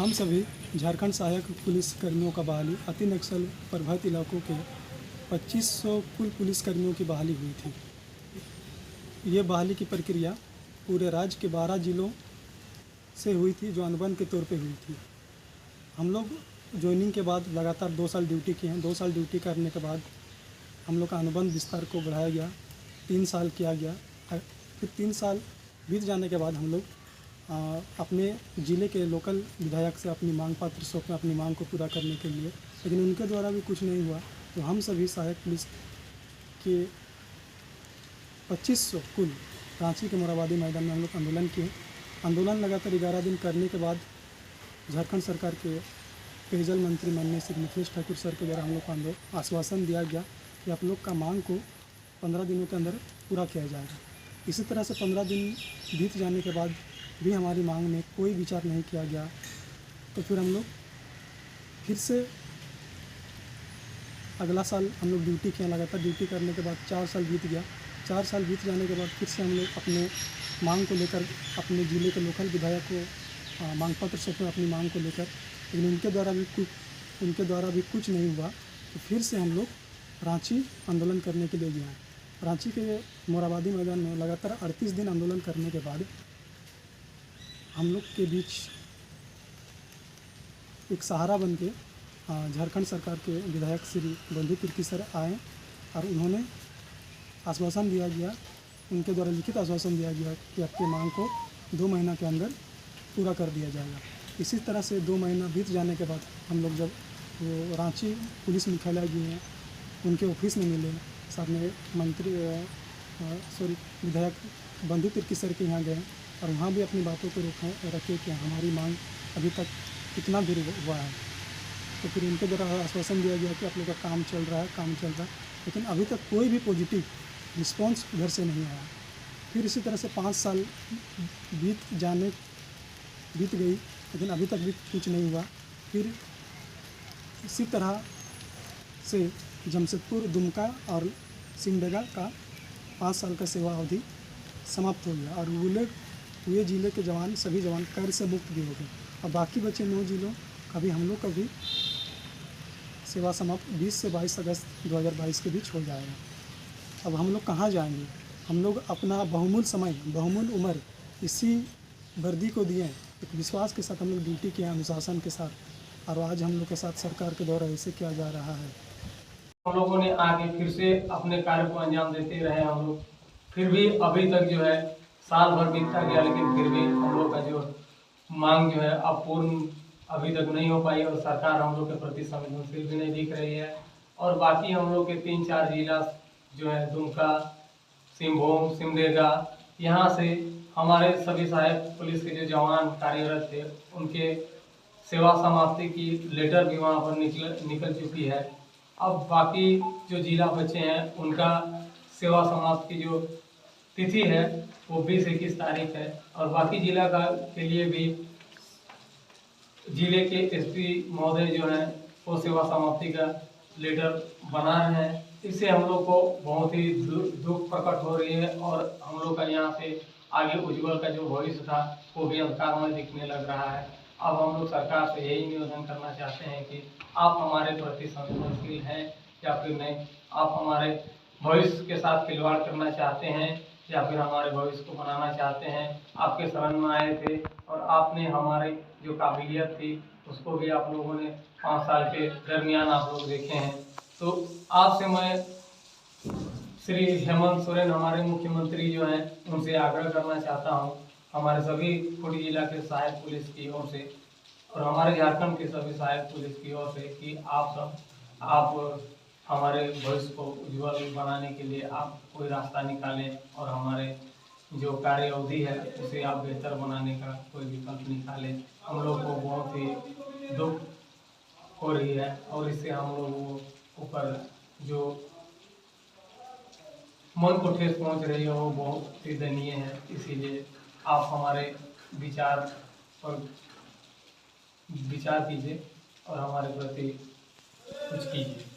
हम सभी झारखंड सहायक पुलिस कर्मियों का बहाली अति नक्सल प्रभावित इलाकों के 2500 कुल पुलिस कर्मियों की बहाली हुई थी। ये बहाली की प्रक्रिया पूरे राज्य के 12 जिलों से हुई थी, जो अनुबंध के तौर पे हुई थी। हम लोग ज्वाइनिंग के बाद लगातार 2 साल ड्यूटी किए हैं। 2 साल ड्यूटी करने के बाद हम लोग का अनुबंध विस्तार को बढ़ाया गया, 3 साल किया गया। फिर 3 साल बीत जाने के बाद हम लोग अपने ज़िले के लोकल विधायक से अपनी मांग पत्र सौंपे, अपनी मांग को पूरा करने के लिए, लेकिन उनके द्वारा भी कुछ नहीं हुआ। तो हम सभी सहायक पुलिस के 2500 कुल रांची के मोराबादी मैदान में हम लोग आंदोलन किए। आंदोलन लगातार 11 दिन करने के बाद झारखंड सरकार के पेयजल मंत्री माननीय श्री मिथिलेश ठाकुर सर के द्वारा हम लोग को आश्वासन दिया गया कि आप लोग का मांग को 15 दिनों के अंदर पूरा किया जाएगा। इसी तरह से 15 दिन बीत जाने के बाद भी हमारी मांग में कोई विचार नहीं किया गया। तो फिर हम लोग फिर से अगला साल हम लोग ड्यूटी किए। लगातार ड्यूटी करने के बाद 4 साल बीत गया। 4 साल बीत जाने के बाद फिर से हम लोग अपने मांग को लेकर अपने ज़िले के लोकल विधायक को मांग पत्र सौंपे अपनी मांग को लेकर, लेकिन उनके द्वारा भी कुछ नहीं हुआ। तो फिर से हम लोग रांची आंदोलन करने के लिए गए हैं। रांची के मोराबादी मैदान में लगातार 38 दिन आंदोलन करने के बाद हम लोग के बीच एक सहारा बन के झारखंड सरकार के विधायक श्री बंधु तिर्की सर आए और उन्होंने आश्वासन दिया गया, उनके द्वारा लिखित आश्वासन दिया गया कि आपके मांग को 2 महीना के अंदर पूरा कर दिया जाएगा। इसी तरह से 2 महीना बीत जाने के बाद हम लोग जब वो रांची पुलिस मुख्यालय गए, उनके ऑफिस में मिले, साथ में विधायक बंधु तिर्की सर के यहाँ गए और वहाँ भी अपनी बातों को रखे कि हमारी मांग अभी तक कितना दूर हुआ है। तो फिर उनके द्वारा आश्वासन दिया गया कि आप लोग का काम चल रहा है, लेकिन अभी तक कोई भी पॉजिटिव रिस्पांस उधर से नहीं आया। फिर इसी तरह से 5 साल बीत गई, लेकिन अभी तक भी कुछ नहीं हुआ। फिर इसी तरह से जमशेदपुर, दुमका और सिमडेगा का 5 साल का सेवा अवधि समाप्त हो गया और वे ज़िले के जवान सभी जवान कर से मुक्त भी हो गए और बाकी बचे 9 जिलों का भी हम लोग का भी सेवा समाप्त 20 से 22 अगस्त 2022 के बीच हो जाएगा। अब हम लोग कहाँ जाएंगे? हम लोग अपना बहुमूल्य समय, बहुमूल्य उम्र इसी वर्दी को दिए, एक विश्वास के साथ हम लोग ड्यूटी किए, अनुशासन के साथ, और आज हम लोग के साथ सरकार के द्वारा ऐसे किया जा रहा है। हम लोगों ने आगे फिर से अपने कार्य को अंजाम देते रहे हम लोग, फिर भी अभी तक जो है साल भर बीतता गया, लेकिन फिर भी हम लोग का जो मांग जो है अपूर्ण अभी तक नहीं हो पाई और सरकार हम लोग के प्रति संवेदनशील भी नहीं दिख रही है। और बाकी हम लोग के 3-4 जिला जो है दुमका, सिंहभूम, सिमडेगा, यहाँ से हमारे सभी सहायक पुलिस के जो जवान कार्यरत थे उनके सेवा समाप्ति की लेटर भी वहाँ पर निकल चुकी है। अब बाकी जो जिला बचे हैं उनका सेवा समाप्ति की जो तिथि है वो 20-21 तारीख है और बाकी जिला के लिए भी जिले के एसपी महोदय जो हैं वो सेवा समाप्ति का लेटर बना रहे हैं। इससे हम लोग को बहुत ही दुख प्रकट हो रही है और हम लोग का यहाँ से आगे उज्जवल का जो भविष्य था वो भी अंधकारमय दिखने लग रहा है। अब हम लोग सरकार से यही निवेदन करना चाहते हैं कि आप हमारे प्रति संवेदनशील हैं या फिर नहीं, आप हमारे भविष्य के साथ खिलवाड़ करना चाहते हैं या फिर हमारे भविष्य को बनाना चाहते हैं। आपके शरण में आए थे और आपने हमारी जो काबिलियत थी उसको भी आप लोगों ने 5 साल के दरमियान आप लोग देखे हैं। तो आपसे मैं श्री हेमंत सोरेन हमारे मुख्यमंत्री जो हैं उनसे आग्रह करना चाहता हूं, हमारे सभी खूंटी जिला के सहायक पुलिस की ओर से और हमारे झारखंड के सभी सहायक पुलिस की ओर से कि आप हमारे भविष्य को उज्जवल बनाने के लिए आप कोई रास्ता निकालें और हमारे जो कार्य अवधि है उसे आप बेहतर बनाने का कोई विकल्प निकालें। हम लोग को बहुत ही दुख हो रही है और इससे हम लोगों को ऊपर जो मन को ठेस पहुंच रही है वो बहुत ही दयनीय है। इसीलिए आप हमारे विचार पर विचार कीजिए और हमारे प्रति कुछ कीजिए।